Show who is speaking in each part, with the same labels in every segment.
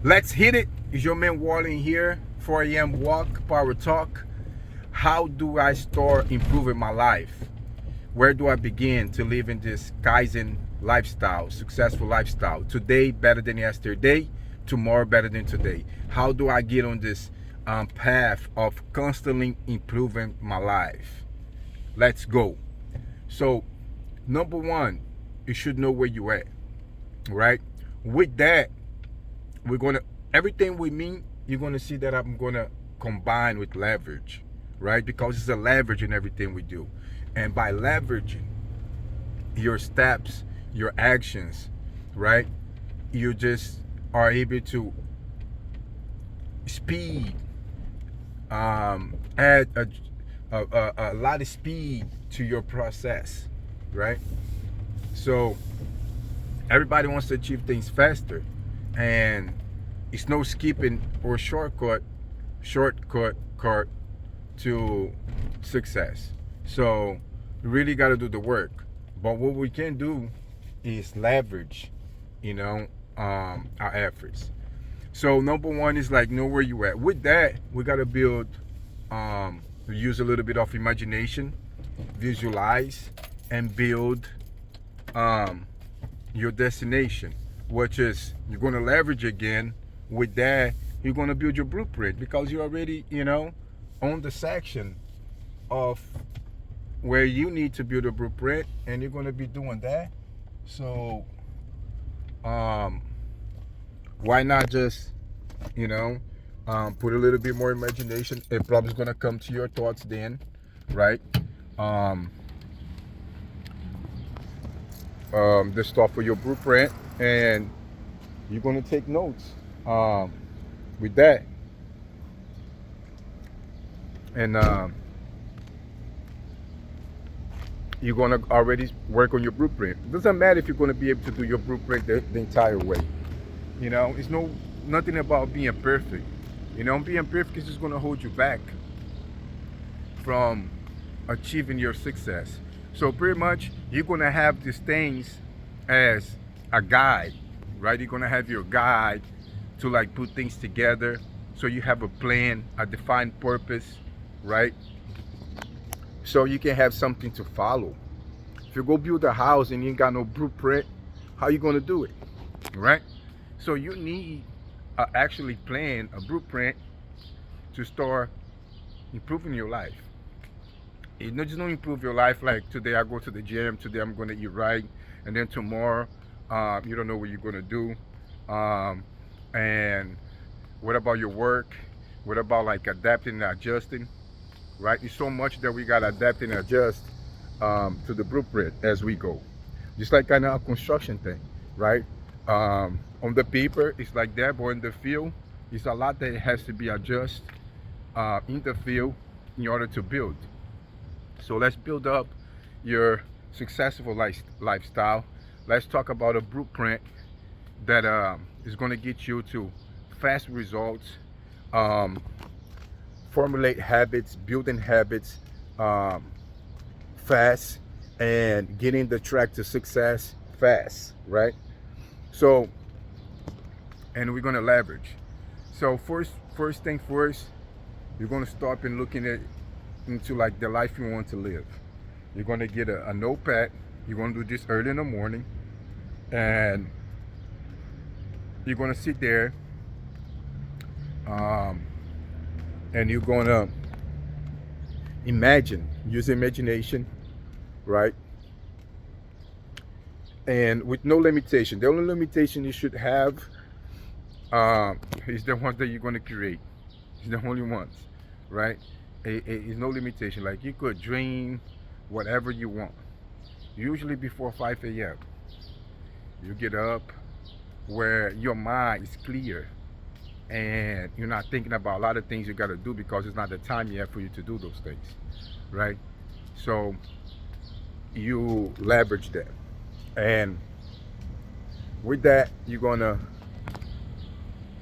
Speaker 1: Let's hit it. It's your man Warling here. 4 a.m. walk, power talk. How do I start improving my life? Where do I begin to live in this Kaizen lifestyle, successful lifestyle? Today better than yesterday, tomorrow better than today. How do I get on this path of constantly improving my life? Let's go. So, number one, you should know where you at, right? With that, we're gonna everything we mean, you're gonna see that I'm gonna combine with leverage, right? Because it's a leverage in everything we do. And by leveraging your steps, your actions, right, you just are able to speed, add a lot of speed to your process, right? So everybody wants to achieve things faster, and it's no skipping or shortcut cart to success. So you really got to do the work. But what we can do is leverage, you know, our efforts. So number one is like know where you at. With that, we got to build, use a little bit of imagination, visualize, and build um, your destination, which is you're going to leverage again. With that, you're going to build your blueprint because you already, on the section of where you need to build a blueprint, and you're going to be doing that. So, um, why not just, put a little bit more imagination? It probably is going to come to your thoughts then, right? Um, the stuff for your blueprint, and you're going to take notes with that, and you're going to already work on your blueprint. It doesn't matter if you're going to be able to do your blueprint the entire way. It's nothing about being perfect. Being perfect is just going to hold you back from achieving your success. So pretty much you're going to have these things as a guide, right? You're going to have your guide to like put things together, so you have a plan, a defined purpose, right? So you can have something to follow. If you go build a house and you ain't got no blueprint, how you going to do it, right? So you need actually plan, a blueprint, to start improving your life. It not just don't improve your life like today I go to the gym, today I'm going to eat right, and then tomorrow you don't know what you're going to do. And what about your work? What about like adapting and adjusting, right? It's so much that we got to adapt and adjust to the blueprint as we go. Just like kind of a construction thing, right? On the paper, it's like that, but in the field, it's a lot that has to be adjusted in the field in order to build. So let's build up your successful lifestyle. Let's talk about a blueprint that is going to get you to fast results, um, formulate habits, building habits um, fast, and getting the track to success fast, right? So, and we're going to leverage. So first thing first, you're going to start and looking at into like the life you want to live. You're going to get a notepad. You're going to do this early in the morning, and you're going to sit there, um, and you're going to imagine, use imagination, right? And with no limitation. The only limitation you should have is the ones that you're going to create. It's the only ones, right? It's no limitation. Like you could dream whatever you want. Usually before 5 a.m. You get up where your mind is clear and you're not thinking about a lot of things you got to do because it's not the time yet for you to do those things, right? So you leverage that, and with that you're gonna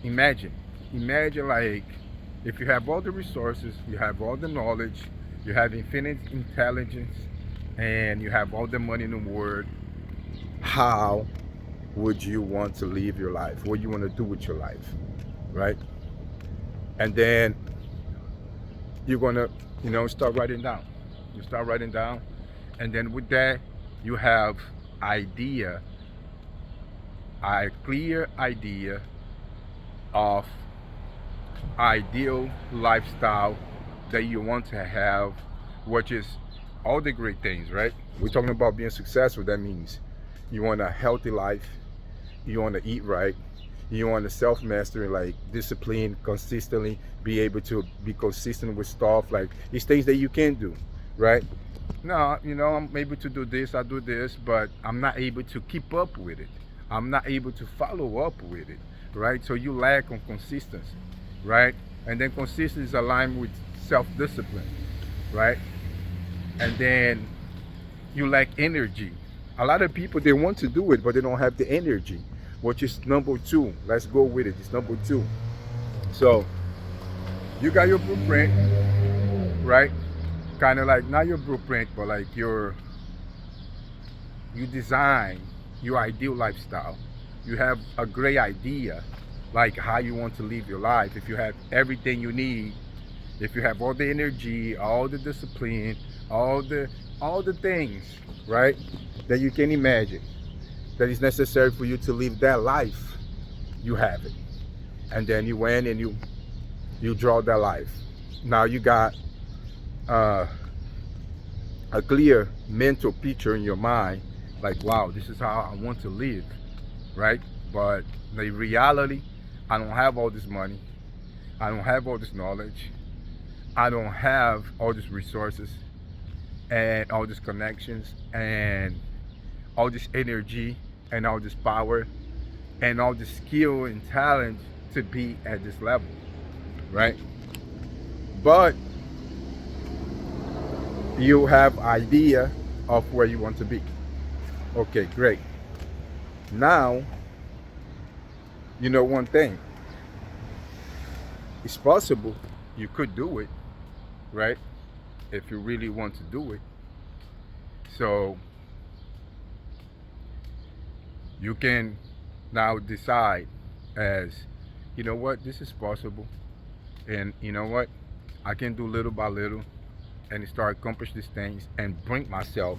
Speaker 1: imagine like if you have all the resources, you have all the knowledge, you have infinite intelligence, and you have all the money in the world, how would you want to live your life? What you want to do with your life, right? And then you're gonna, start writing down. You start writing down, and then with that, you have idea, a clear idea of ideal lifestyle that you want to have, which is all the great things, right? We're talking about being successful. That means you want a healthy life, you want to eat right, you want to self-mastery, like discipline, consistently be able to be consistent with stuff, like these things that you can do, right? No, I'm able to do this, I do this, but I'm not able to keep up with it. I'm not able to follow up with it, right? So you lack on consistency, right? And then consistency is aligned with self-discipline, right? And then you lack energy. A lot of people, they want to do it, but they don't have the energy, which is number two. Let's go with it. It's number two. So you got your blueprint, right? Kind of like not your blueprint, but like you design your ideal lifestyle. You have a great idea, like how you want to live your life. If you have everything you need, if you have all the energy, all the discipline, all the things, right, that you can imagine, that is necessary for you to live that life, you have it. And then you went and you draw that life. Now you got a clear mental picture in your mind, like, wow, this is how I want to live, right? But the reality, I don't have all this money, I don't have all this knowledge, I don't have all these resources and all these connections and all this energy and all this power and all this skill and talent to be at this level, right? But you have idea of where you want to be. Okay, great. Now, you know one thing. It's possible you could do it, right? If you really want to do it. So you can now decide as, you know what, this is possible. And you know what, I can do little by little and start accomplish these things and bring myself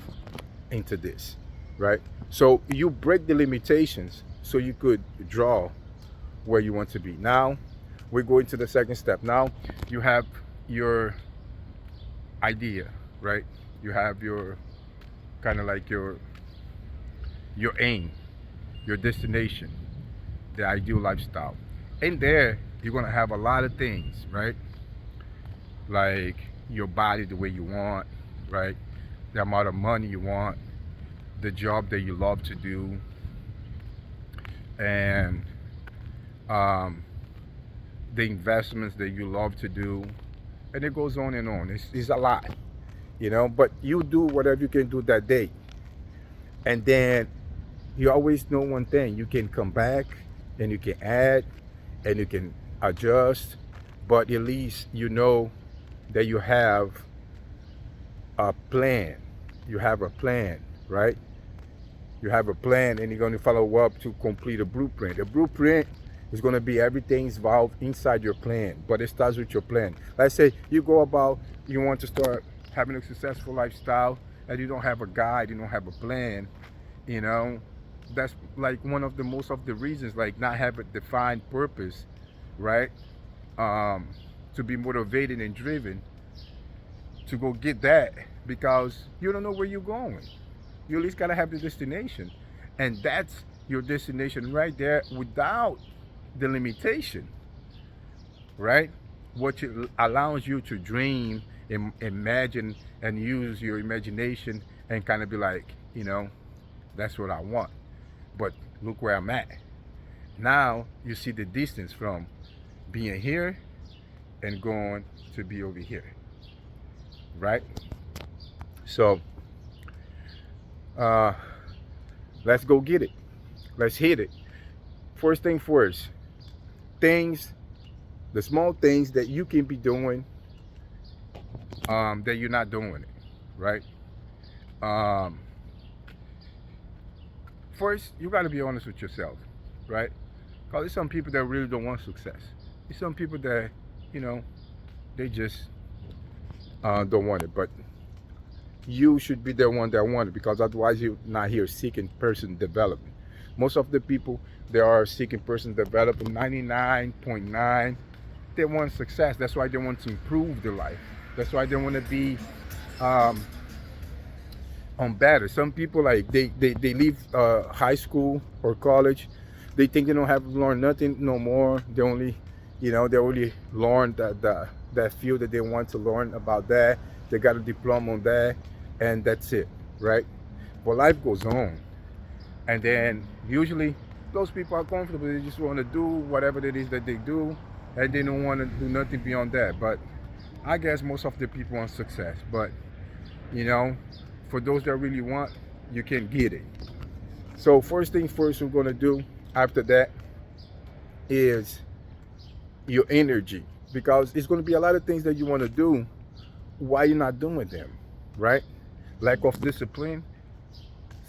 Speaker 1: into this, right? So you break the limitations so you could draw where you want to be. Now we're going to the second step. Now you have your idea, right? You have your kind of like your aim, your destination, the ideal lifestyle. In there, you're gonna have a lot of things, right? Like your body the way you want, right? The amount of money you want, the job that you love to do, and the investments that you love to do, and it goes on and on. It's a lot, but you do whatever you can do that day. And then you always know one thing: you can come back and you can add and you can adjust, but at least you know that you have a plan. You have a plan, right? You have a plan, and you're going to follow up to complete a blueprint. A blueprint is going to be everything involved inside your plan, but it starts with your plan. Let's say you go about, you want to start having a successful lifestyle, and you don't have a guide, you don't have a plan, that's like one of the most of the reasons, like not have a defined purpose, right? To be motivated and driven to go get that, because you don't know where you're going. You at least gotta have the destination, and that's your destination right there, without the limitation, right? Which allows you to dream, imagine, and use your imagination, and kind of be like, that's what I want. But look where I'm at. Now you see the distance from being here and going to be over here, right? So let's go get it. Let's hit it. First thing first, the small things that you can be doing, that you're not doing it, right? first you got to be honest with yourself, right? Because there's some people that really don't want success. There's some people that, you know, they just don't want it. But you should be the one that want it, because otherwise you're not here seeking person development. Most of the people they are seeking person development, 99.9, they want success. That's why they want to improve their life. That's why they want to be um, on better. Some people, like, they leave high school or college, they think they don't have to learn nothing no more. They only, they only learn that field that they want to learn about. That they got a diploma on that, and that's it, right? But life goes on, and then usually those people are comfortable. They just want to do whatever it is that they do, and they don't want to do nothing beyond that. But I guess most of the people want success. But you know, for those that really want, you can get it. So first thing first, we're gonna do after that is your energy, because it's gonna be a lot of things that you want to do. Why you're not doing them, right? Lack of discipline.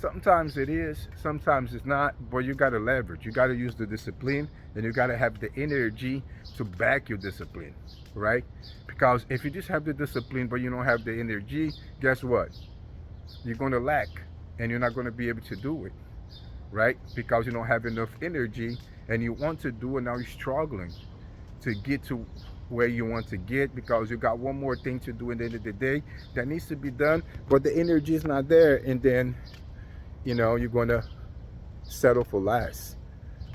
Speaker 1: Sometimes it is, sometimes it's not, but you got to leverage. You got to use the discipline, and you got to have the energy to back your discipline, right? Because if you just have the discipline but you don't have the energy, guess what? You're going to lack, and you're not going to be able to do it, right? Because you don't have enough energy, and you want to do it, now you're struggling to get to where you want to get, because you got one more thing to do at the end of the day that needs to be done, but the energy is not there, and then you're going to settle for less,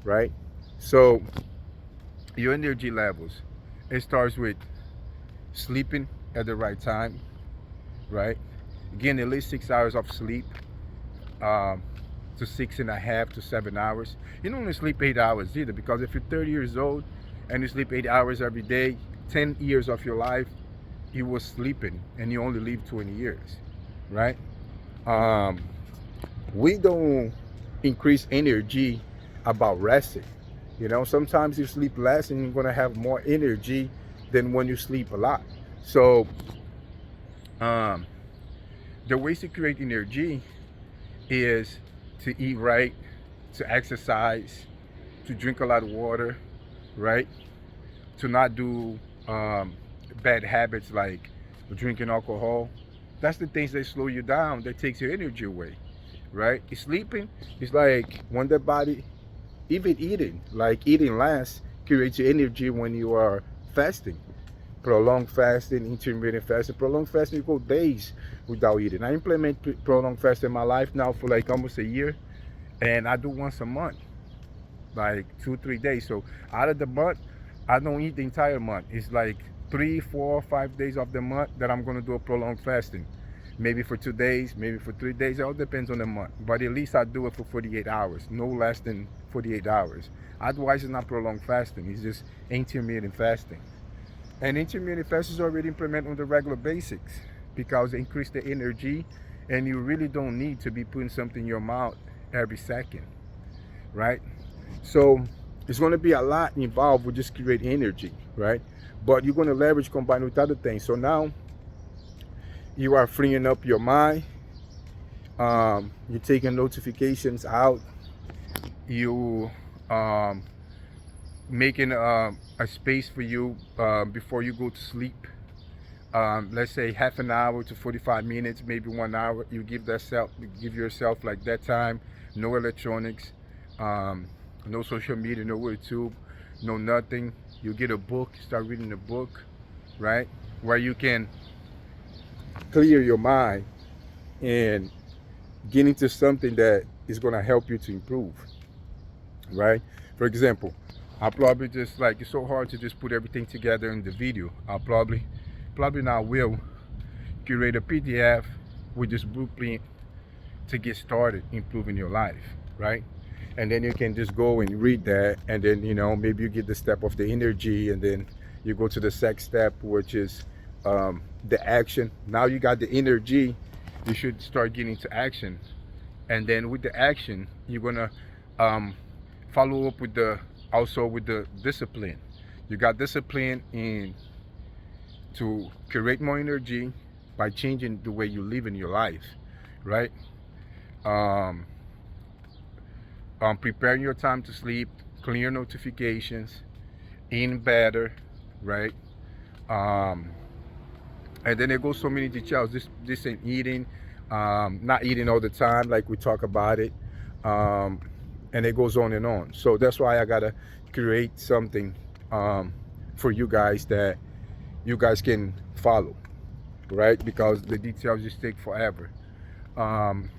Speaker 1: right? So your energy levels, it starts with sleeping at the right time, right? Getting at least 6 hours of sleep, to 6.5 to 7 hours. You don't only sleep 8 hours either, because if you're 30 years old and you sleep 8 hours every day, 10 years of your life you were sleeping, and you only live 20 years, right? We don't increase energy about resting. Sometimes you sleep less and you're going to have more energy than when you sleep a lot. So the ways to create energy is to eat right, to exercise, to drink a lot of water, right? To not do bad habits like drinking alcohol. That's the things that slow you down, that takes your energy away, right? Sleeping is like when the body, even eating, like eating less creates your energy when you are fasting. Prolonged fasting, intermittent fasting. Prolonged fasting, you go days without eating. I implement prolonged fasting in my life now for like almost a year, and I do once a month, like 2 3 days. So out of the month, I don't eat the entire month. It's like 3 4 5 days of the month that I'm going to do a prolonged fasting. Maybe for 2 days, maybe for 3 days. It all depends on the month. But at least I do it for 48 hours, no less than 48 hours. Otherwise, it's not prolonged fasting. It's just intermittent fasting. And intermittent fasting is already implemented on the regular basics, because it increase the energy, and you really don't need to be putting something in your mouth every second, right? So it's going to be a lot involved with just create energy, right? But you're going to leverage combined with other things. So now you are freeing up your mind. You're taking notifications out. You making a space for you before you go to sleep. Let's say half an hour to 45 minutes, maybe 1 hour. You give yourself like that time. No electronics, no social media, no YouTube, no nothing. You get a book, start reading a book, right? Where you can clear your mind and get into something that is going to help you to improve, right? For example, I'll probably just, like, it's so hard to just put everything together in the video. I'll probably now will curate a PDF with this blueprint to get started improving your life, right? And then you can just go and read that, and then maybe you get the step of the energy, and then you go to the second step, which is the action. Now you got the energy, you should start getting to action. And then with the action, you're gonna follow up with the discipline. You got discipline in to create more energy by changing the way you live in your life, right? preparing your time to sleep, clear notifications, eating better, right? Um, and then it goes so many details. This ain't eating, not eating all the time, like we talk about it, um, and it goes on and on. So that's why I gotta create something for you guys that you guys can follow, right? Because the details just take forever. Um,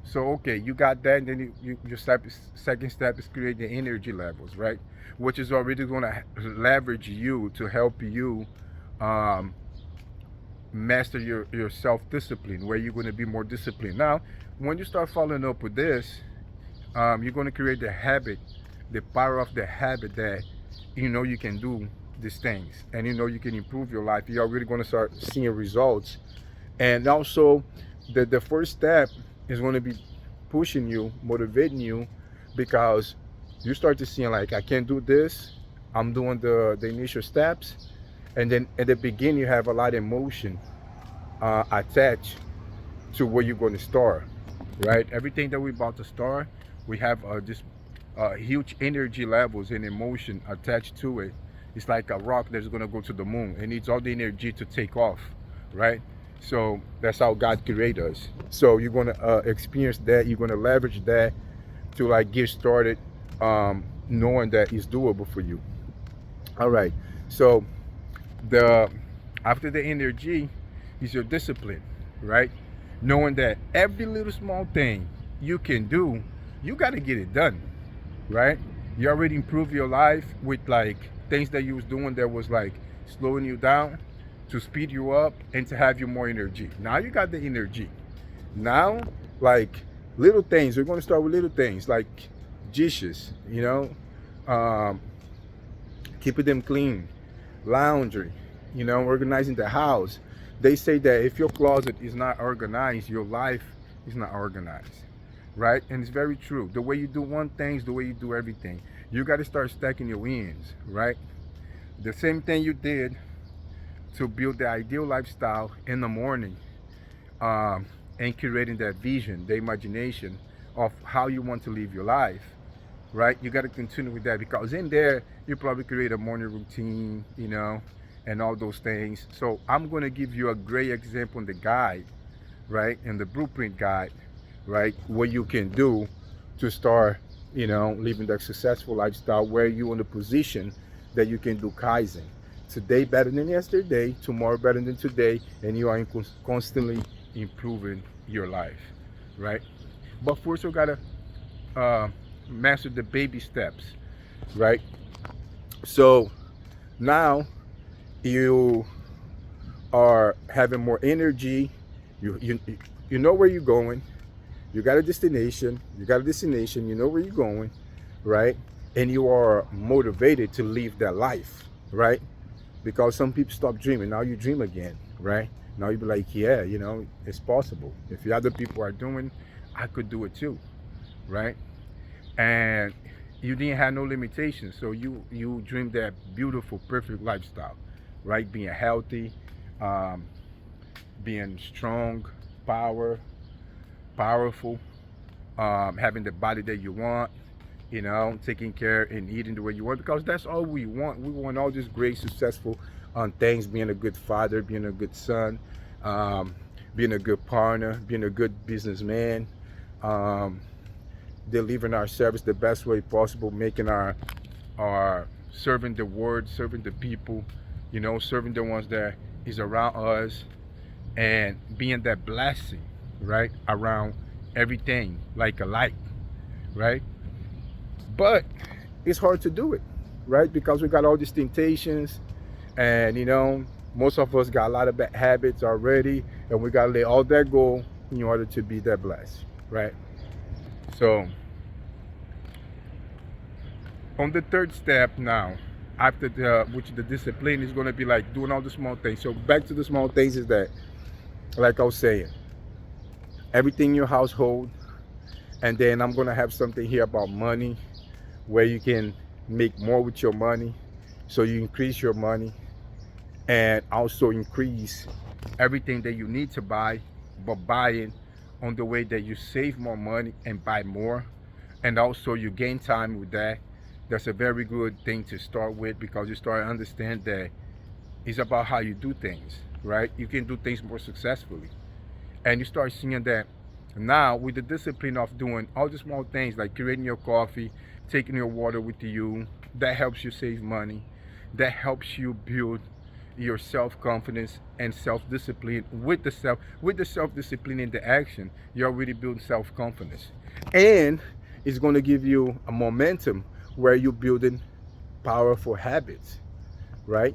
Speaker 1: so okay, you got that, and then your second step is create the energy levels, right? Which is already going to leverage you to help you um, master your self-discipline, where you're going to be more disciplined. Now, when you start following up with this, you're going to create the habit, the power of the habit that you know you can do these things, and you know you can improve your life. You're already going to start seeing results. And also, the first step is going to be pushing you, motivating you, because you start to see like, I can do this. I'm doing the initial steps, and then at the beginning you have a lot of emotion attached to where you're going to start, right? Everything that we're about to start, we have this huge energy levels and emotion attached to it. It's like a rock that's going to go to the moon. It needs all the energy to take off, right? So that's how God created us. So you're going to experience that. You're going to leverage that to like get started, knowing that it's doable for you. All right. So the after the energy is your discipline, right? Knowing that every little small thing you can do, you got to get it done, right? You already improved your life with like things that you was doing that was like slowing you down to speed you up and to have you more energy. Now you got the energy. Now, like little things, we're going to start with little things like dishes, keeping them clean, laundry, organizing the house. They say that if your closet is not organized, your life is not organized, right? And it's very true. The way you do one thing is the way you do everything. You got to start stacking your wins, right? The same thing you did to build the ideal lifestyle in the morning, and creating that vision, the imagination of how you want to live your life, right? You got to continue with that, because in there you probably create a morning routine, and all those things. So I'm going to give you a great example in the guide, right? In the blueprint guide, right? What you can do to start, living that successful lifestyle, where you're in a position that you can do Kaizen. Today better than yesterday, tomorrow better than today, and you are constantly improving your life, right? But first we gotta master the baby steps, right? So now you are having more energy. You know where you're going. You got a destination. You know where you're going, right? And you are motivated to live that life, right? Because some people stop dreaming. Now you dream again, right? Now you be like, yeah, it's possible. If the other people are doing, I could do it too, right? And you didn't have no limitations. So you dreamed that beautiful, perfect lifestyle, right? Being healthy, being strong, powerful, having the body that you want, taking care and eating the way you want, because that's all we want. We want all these great, successful things: being a good father, being a good son, being a good partner, being a good businessman, delivering our service the best way possible, making our serving the word, serving the people, serving the ones that is around us, and being that blessing, right, around everything, like a light, right? But it's hard to do it, right? Because we got all these temptations, and most of us got a lot of bad habits already, and we gotta let all that go in order to be that blessed, right? So on the third step now, after which the discipline is going to be like doing all the small things. So back to the small things is that, like I was saying, everything in your household, and then I'm going to have something here about money, where you can make more with your money. So you increase your money, and also increase everything that you need to buy, but buy it on the way that you save more money and buy more. and also you gain time with that. That's a very good thing to start with, because you start to understand that it's about how you do things, right? You can do things more successfully, and you start seeing that now with the discipline of doing all the small things like creating your coffee, taking your water with you. That helps you save money. That helps you build your self-confidence and self-discipline. With the self-discipline in the action, you're already building self-confidence, and it's going to give you a momentum where you're building powerful habits, right?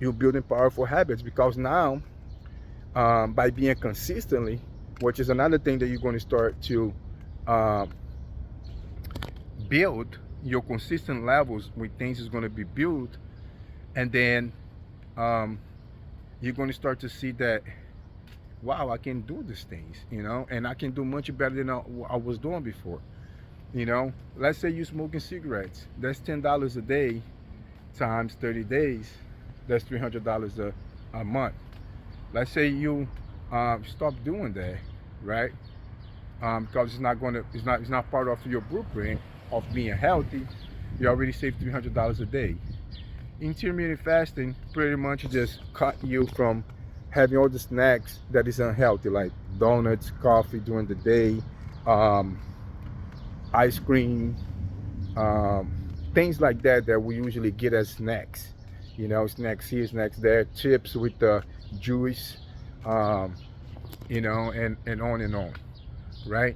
Speaker 1: You're building powerful habits because now, by being consistently, which is another thing that you're going to start to um, build your consistent levels with things is going to be built, and then um, you're going to start to see that, wow, I can do these things, and I can do much better than I was doing before. Let's say you're smoking cigarettes. That's $10 a day times 30 days. That's $300 a month. Let's say you stop doing that, right? Because it's not part of your blueprint of being healthy. You already saved $300 a day. Intermittent fasting pretty much just cut you from having all the snacks that is unhealthy, like donuts, coffee during the day, um, ice cream, um, things like that we usually get as snacks. Snacks here, snacks there, chips with the juice, um, and on, right?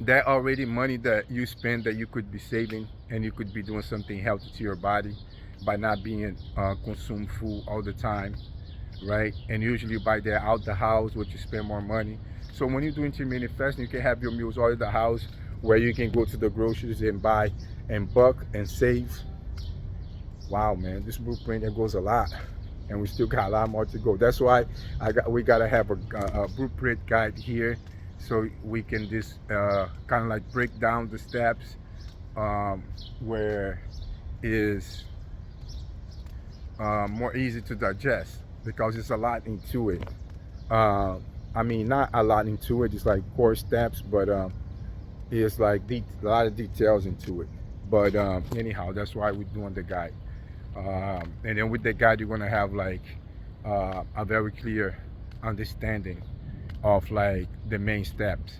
Speaker 1: That already money that you spend that you could be saving, and you could be doing something healthy to your body by not being consume food all the time, right? And usually you buy that out the house, which you spend more money. So when you do intermittent fasting, you can have your meals all at the house, where you can go to the groceries and buy and buck and save. Wow, man, this blueprint, it goes a lot, and we still got a lot more to go. That's why we gotta have a blueprint guide here, so we can just kind of like break down the steps, where is more easy to digest, because it's a lot into it. I mean, not a lot into it. It's like core steps, but it's like a lot of details into it. But anyhow, that's why we're doing the guide. And then with the guide, you're gonna have like a very clear understanding of like the main steps.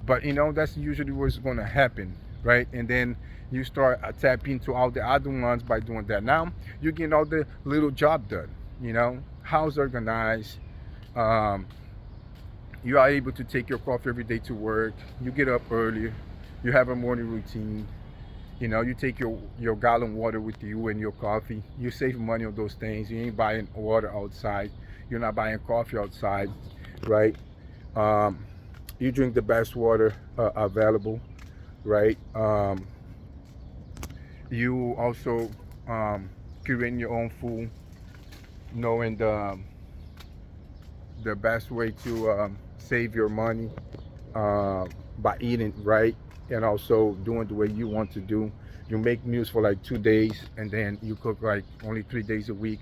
Speaker 1: But that's usually what's gonna happen, right? And then you start tapping into all the other ones by doing that. Now you're getting all the little job done. House organized. Um, you are able to take your coffee every day to work. You get up early. You have a morning routine. You take your gallon water with you and your coffee. You save money on those things. You ain't buying water outside. You're not buying coffee outside, right? Um, you drink the best water available, right? You also creating your own food, knowing the best way to save your money by eating right, and also doing the way you want to do. You make meals for like 2 days, and then you cook like only 3 days a week.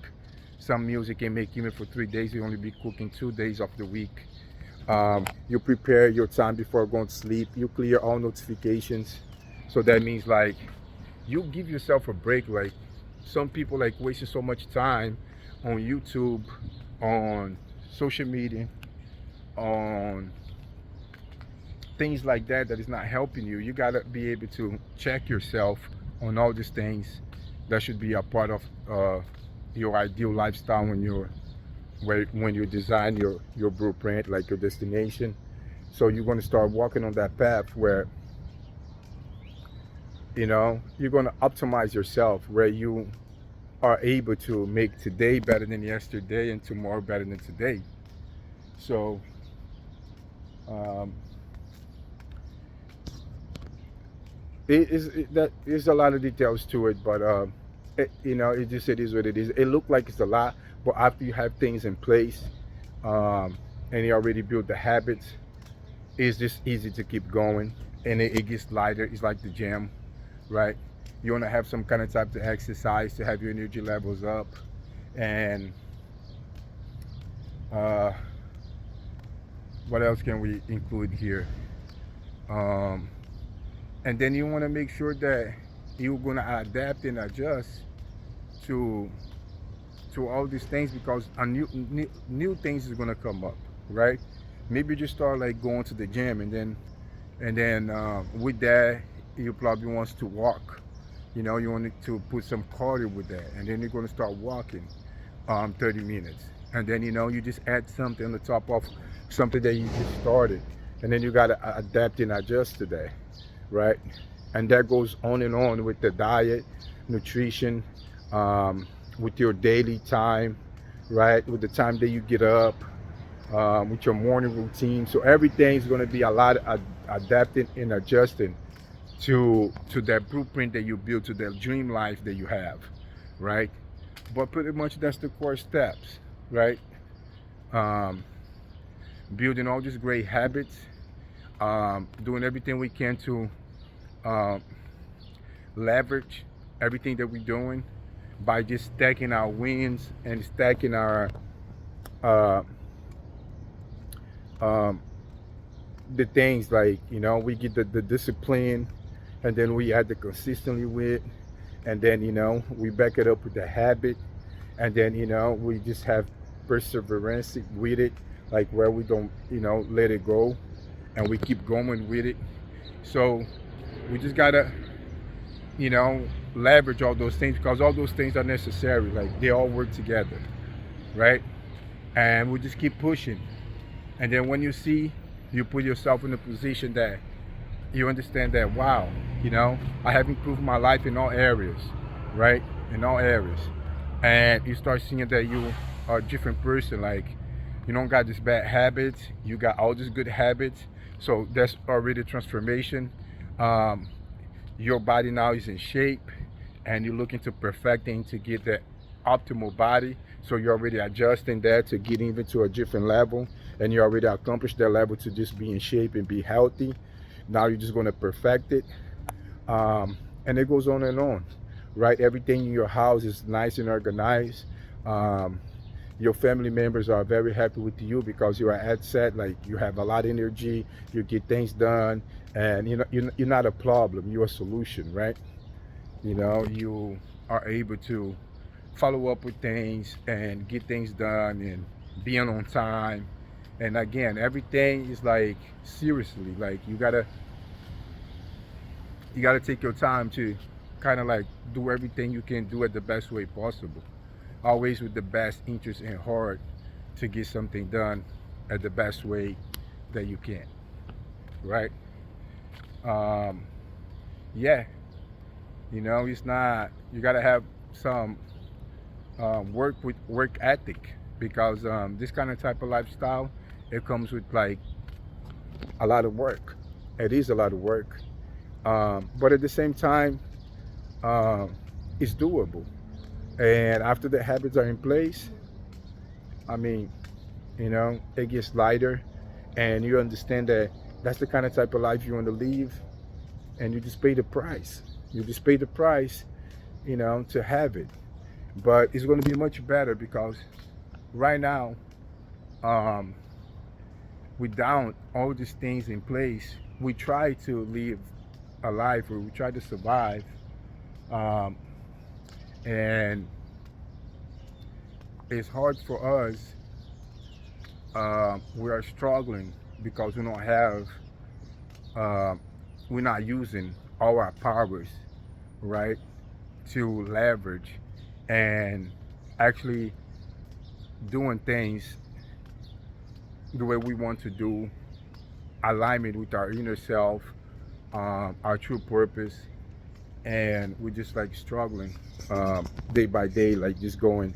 Speaker 1: Some meals you can make even for 3 days. You only be cooking 2 days of the week. You prepare your time before going to sleep. You clear all notifications. So that means like you give yourself a break. Like some people like wasting so much time on YouTube, on social media, on things like that is not helping you. You gotta be able to check yourself on all these things. That should be a part of your ideal lifestyle when you design your blueprint, like your destination. So you're going to start walking on that path where you're going to optimize yourself, where you are able to make today better than yesterday and tomorrow better than today. So um, that there's a lot of details to it, but it is what it is. It looked like it's a lot, but after you have things in place, and you already built the habits, it's just easy to keep going, and it gets lighter. It's like the gym, right? You want to have some kind of type of exercise to have your energy levels up, and what else can we include here? And then you want to make sure that you're going to adapt and adjust to all these things, because a new things is going to come up, right? Maybe you just start like going to the gym, and then with that you probably wants to walk. You want to put some cardio with that, and then you're going to start walking 30 minutes, and then you just add something on the top of something that you just started, and then you got to adapt and adjust to that, right? And that goes on and on with the diet, nutrition, with your daily time, right? With the time that you get up, with your morning routine. So everything's going to be a lot of adapting and adjusting to that blueprint that you build, to that dream life that you have, right? But pretty much that's the core steps, right? Building all these great habits, doing everything we can to leverage everything that we're doing by just stacking our wins and stacking our the things, like we get the discipline, and then we add the consistently with, and then we back it up with the habit, and then we just have perseverance with it, like where we don't let it go, and we keep going with it. So we just gotta leverage all those things, because all those things are necessary, like they all work together, right? And we just keep pushing, and then when you put yourself in a position that you understand that, wow, I have improved my life in all areas, right? In all areas. And you start seeing that you are a different person. Like, you don't got these bad habits, you got all these good habits. So that's already transformation. Your body now is in shape, and you're looking to perfecting to get the optimal body. So you're already adjusting that to get even to a different level, and you already accomplished that level to just be in shape and be healthy. Now you're just going to perfect it, and it goes on and on, right? Everything in your house is nice and organized. Your family members are very happy with you because you are at set, like you have a lot of energy, you get things done, and you're not a problem, you're a solution, right? You are able to follow up with things and get things done and being on time. And again, everything is like, seriously, like you gotta take your time to kind of like do everything you can do at the best way possible, always with the best interest in heart, to get something done at the best way that you can, right? Yeah, it's not, you gotta have some work ethic, because this kind of type of lifestyle, it comes with like a lot of work. It is a lot of work, but at the same time, it's doable. And after the habits are in place, I mean, it gets lighter, and you understand that that's the kind of type of life you want to live, and you just pay the price. You just pay the price, to have it. But it's going to be much better, because right now, without all these things in place, we try to live a life where we try to survive, and it's hard for us. We are struggling because we don't have, we're not using all our powers, right, to leverage and actually doing things the way we want to do, alignment with our inner self, our true purpose. And we're just like struggling day by day, like just going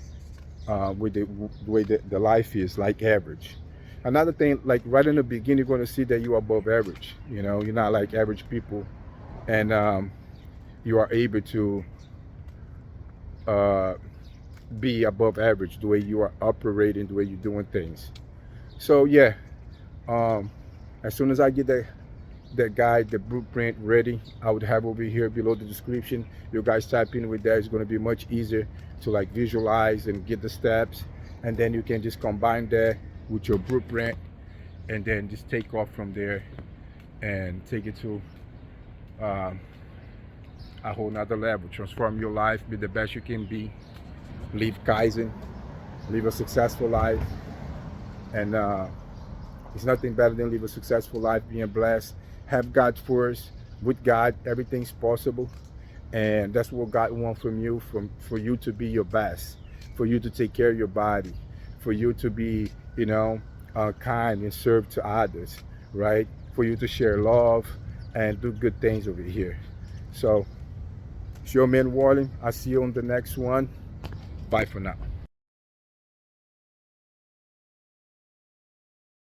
Speaker 1: with the way the life is, like average. Another thing, like right in the beginning, you're going to see that you're above average. You're not like average people, and you are able to be above average the way you are operating, the way you're doing things. So yeah, as soon as I get that guide, the blueprint ready, I would have over here below the description. You guys type in with that. It's going to be much easier to like visualize and get the steps, and then you can just combine that with your blueprint, and then just take off from there and take it to um, a whole nother level. Transform your life, be the best you can be, live Kaizen, live a successful life. And it's nothing better than live a successful life, being blessed. Have God first. With God, everything's possible. And that's what God wants from you, for you to be your best, for you to take care of your body, for you to be, kind and serve to others, right? For you to share love and do good things over here. So, it's your man Warren. I'll see you on the next one. Bye for now.